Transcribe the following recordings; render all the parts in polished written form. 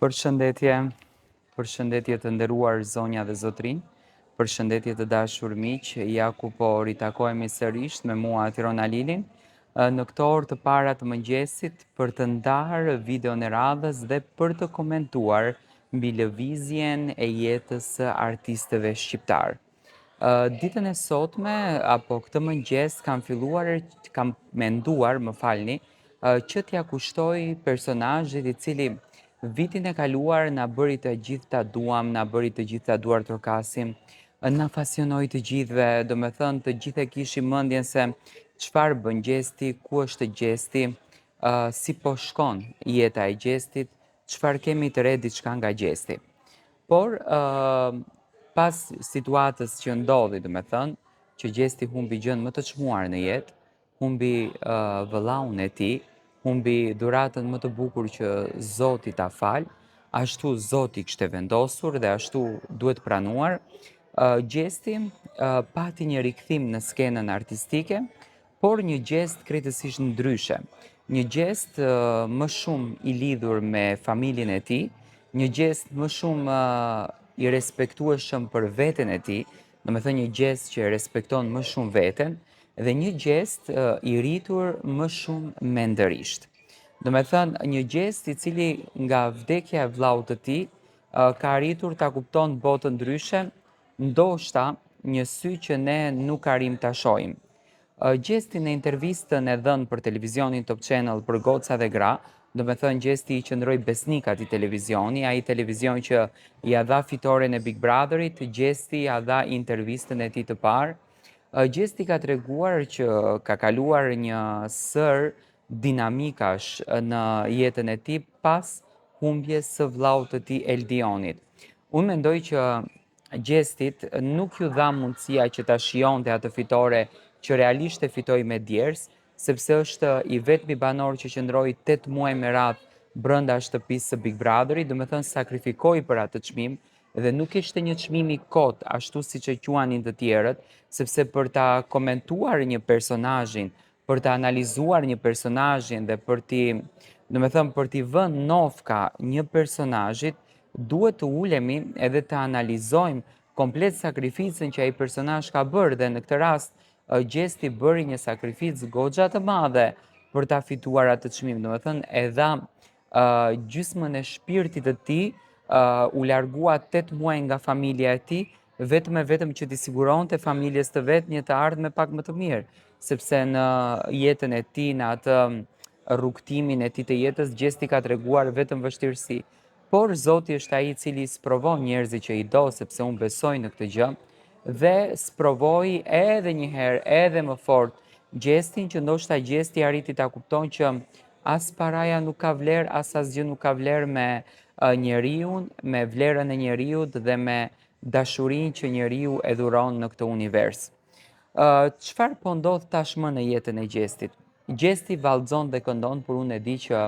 Përshëndetje, përshëndetje të nderuar zonja dhe zotrinj, përshëndetje të dashur miq, ja ku po ritakohemi sërish me mua Tirona Lilin, në këto orë të para të mëngjesit për të ndarë videon e radhës dhe për të komentuar mbi lëvizjen e jetës së artistëve shqiptar. Ditën e sotme, apo këtë mëngjes, kam menduar, më falni, që t'ja kushtoj personazhit i cili vitin e kaluar na bëri të gjithë ta duam, na bëri të gjithë ta duar trokasim, na pasionoi të gjithëve, do me thënë të gjithë e kishim mendjen se çfarë bën Gjesti, ku është Gjesti, si po shkon jeta e Gjestit, çfarë kemi të re diçka nga Gjesti. Por, pas situatës që ndodhi, do me thënë, që Gjesti humbi gjën më të çmuar në jetë, humbi vëllaun e tij, humbi dhuratën më të bukur që Zoti ta fal, ashtu Zoti kishte vendosur dhe ashtu duhet pranuar. Gjesti pati një rikthim në skenën artistike, por një gjest krejtësisht ndryshe. Një gjest më shumë i lidhur me familjen e tij, një gjest më shumë i respektueshëm për veten e tij, do me thënë një gjest që respekton më shumë veten, dhe një gjest i rritur më shumë mendërisht. Do me thënë një gjest i cili nga vdekja e vllaut të tij ka arritur ta kupton botën ndryshe, ndoshta një sy që ne nuk arrim ta shohim. Gjesti në intervistën e dhënë për televizionin Top Channel për Goca dhe Gra, do me thënë Gjesti i qëndroi besnik atij televizioni, ai televizion që ja dha fitoren e Big Brotherit, Gjesti ja dha intervistën e tij të parë. Gjesti ka treguar që ka kaluar një sër dinamikash në jetën e tij pas humbjes së vllaut të tij Eldionit. Unë mendoj që Gjestit nuk ju dha mundësia që ta shijonte atë fitore që realisht e fitoi me djers, sepse është i vetmi banor që qëndroi 8 muaj me radhë brenda shtëpisë së Big Brotherit, do me thënë sakrifikoi për atë çmim dhe nuk ishte një çmim i kot, ashtu siç e quanin të tjerët, sepse për ta komentuar një personazhin, për ta analizuar një personazhin dhe do me thënë për t'i vënë nofka një personazhit, duhet të ulemi edhe të analizojmë komplet sakrificën që ai personazh ka bërë dhe në këtë rast Gjesti bëri një sakrificë goxha të madhe për ta fituar atë çmim, do me thënë e dha gjysmën e shpirtit të tij, u largua 8 muaj nga familja e tij, vetëm e vetëm që t'i siguronte familjes të vet një të ardhme pak më të mirë, sepse në jetën e tij, në atë rrugtimin e tij të jetës, Gjesti ka treguar vetëm vështirësi. Por Zoti është ai i cili sprovon njerëzit që i do, sepse unë besoj në këtë gjë, dhe sprovoi edhe një herë, edhe më fort Gjestin, që ndoshta Gjesti arriti ta kupton që as paraja nuk ka vlerë, as asgjë nuk ka vlerë me njeriun, me vlerën e njeriut dhe me dashurinë që njeriu e dhuron në këtë univers. Çfarë po ndodh tashmë në jetën e Gjestit? Gjesti vallëzon dhe këndon, por unë e di që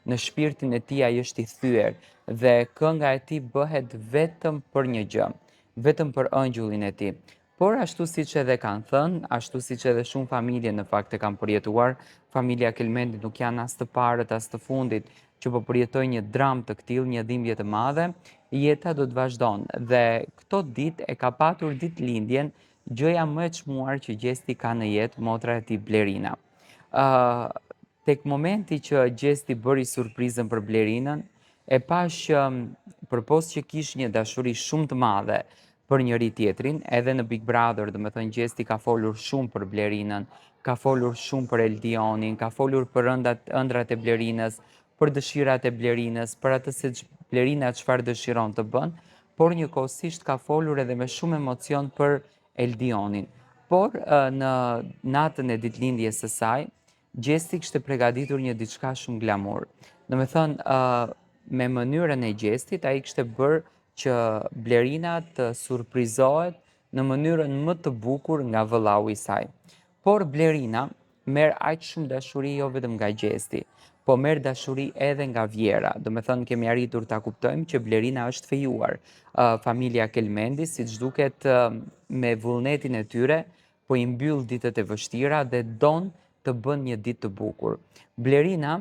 në shpirtin e tij ai është i thyer dhe kënga e tij bëhet vetëm për një gjë, vetëm për ëngjëllin e tij. Por ashtu siç edhe kanë thënë, ashtu siç edhe shumë familje në fakt e kanë përjetuar, familja Kelmendi nuk janë as të parët as të fundit që po përjetojnë një dramë të këtillë, një dhimbje të madhe, jeta do të vazhdon dhe këto ditë e ka patur ditëlindjen gjëja më e çmuar që Gjesti ka në jetë, motra e tij Blerina. Tek momenti që Gjesti bëri surprizën për Blerinën, e pash që përpos që kish një dashuri shumë të madhe për njëri tjetrin, edhe në Big Brother, do me thënë Gjesti ka folur shumë për Blerinën, ka folur shumë për Eldionin, ka folur për ëndrat e Blerinës, për dëshirat e Blerinës, për atë se Blerina çfarë dëshiron të bën, por njëkohësisht ka folur edhe me shumë emocion për Eldionin. Por në natën e ditëlindjes së saj, Gjesti kishte përgatitur një diçka shumë glamur. Do me thënë, me mënyrën e Gjestit, ai kishte bërë që Blerina të surprizohet në mënyrën më të bukur nga vëllau i saj. Por Blerina merr aq shumë dashuri jo vetëm nga Gjesti, po merr dashuri edhe nga Vjera. Do me thënë, kemi arritur ta kuptojmë që Blerina është fejuar. Familja Kelmendi, siç duket me vullnetin e tyre, po i mbyll ditët e vështira dhe don të bën një ditë të bukur. Blerina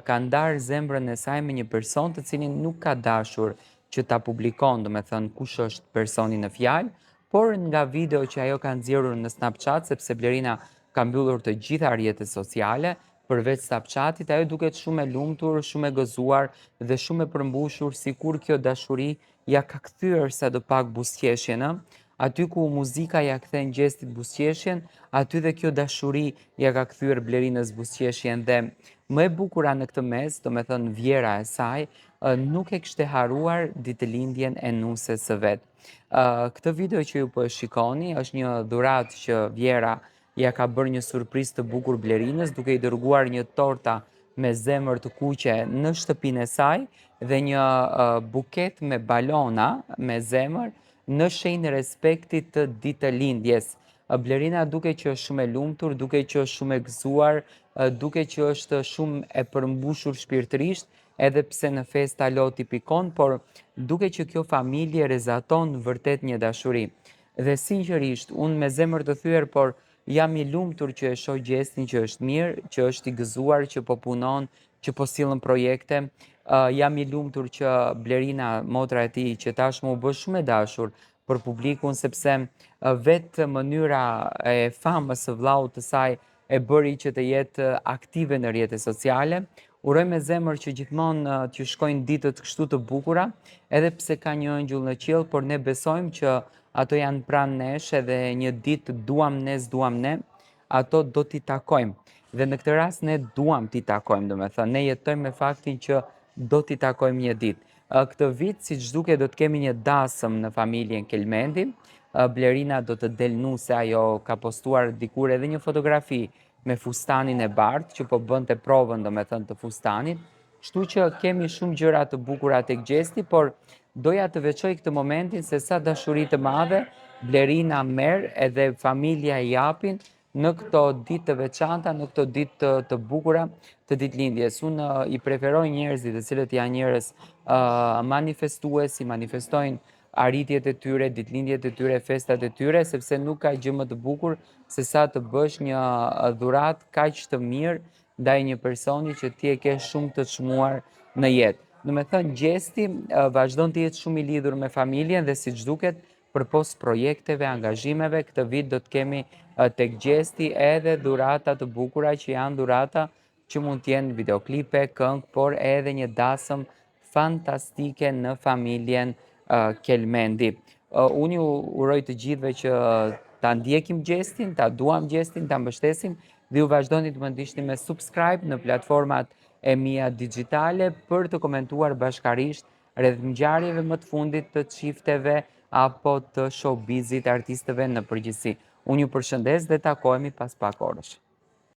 ka ndarë zemrën e saj me një person të cilin nuk ka dashur që ta publikon, do me thënë kush është personi në fjalë, por nga video që ajo ka nxjerrur në Snapchat, sepse Blerina ka mbyllur të gjitha rrjetet sociale, përveç Snapchatit, ajo duket shumë e lumtur, shumë e gëzuar dhe shumë e përmbushur, sikur kjo dashuri ja ka kthyer sadopak buzëqeshjen, ë. Aty ku muzika ja kthen gjestit buzëqeshjen, aty dhe kjo dashuri ja ka kthyer Blerinës buzëqeshjen dhe më e bukura në këtë mes, do me thënë vjera e saj, nuk e kishte haruar ditëlindjen e nuses së vet. Këtë video që ju po e shikoni është një dhuratë që vjera ja ka bërë një surprizë të bukur Blerinës, duke i dërguar një torta me zemër të kuqe në shtëpinë e saj dhe një buket me balona me zemër në shenjë respektit të ditëlindjes. Blerina duke që është shumë e lumtur, duke që është shumë e gëzuar, duke që është shumë e përmbushur shpirtërisht, edhe pse në festa loti pikon, por duke që kjo familje rezaton vërtet një dashuri. Dhe sinqerisht, unë me zemër të thyer, por jam i lumtur që e shoh gjestin që është mirë, që është i gëzuar, që po punon, që po sillën projekte. Jam i lumtur që Blerina, motra e tij, që tashmë u bë shumë e dashur për publikun, sepse vetë mënyra e famës së vllaut të saj e bëri që të jetë aktive në rrjetet sociale. Uroj me zemër që gjithmonë t'ju shkojnë ditët kështu të bukura, edhe pse ka një ëngjëll në qiell, por ne besojmë që ato janë pranë nesh edhe një ditë duam ne, s'duam ne, ato do t'i takojmë. Dhe në këtë rast ne duam t'i takojmë, do me thënë, ne jetojmë me faktin që do t'i takojmë një ditë. Këtë vit, si që duke, do të kemi një dasëm në familjen Kelmendi. Blerina do të del nuse, ajo ka postuar dikur edhe një fotografi me fustanin e bardhë, që po bënte provën, do me thënë, të fustanit. Kështu që kemi shumë gjëra të bukura tek gjesti, por doja të veçoj këtë momentin se sa dashuri të madhe Blerina merr edhe familja i japin në këto ditë të veçanta, në këto ditë të bukura të ditëlindjes. Unë i preferoj njerëzit të cilët janë njerëz manifestues, si manifestojnë arritjet e tyre, ditëlindjet e tyre, festat e tyre, sepse nuk ka gjë më të bukur se sa të bësh një dhuratë kaq të mirë ndaj një personi që ti e ke shumë të çmuar në jetë. Do me thënë, gjesti vazhdon të jetë shumë i lidhur me familjen dhe siç duket, përpos projekteve, angazhimeve, këtë vit do të kemi tek gjesti edhe dhurata të bukura që janë dhurata që mund të jenë videoklipe, këngë, por edhe një dasëm fantastike në familjen Kelmendi. Unë ju uroj të gjithëve që ta ndjekim gjestin, ta duam gjestin, ta mbështesim dhe ju vazhdoni të më ndiqni me subscribe në platformat e mia digjitale për të komentuar bashkarisht rreth ngjarjeve më të fundit të çifteve apo të showbizit, artistëve në përgjithësi. Unë ju përshëndes dhe takohemi pas pak orësh.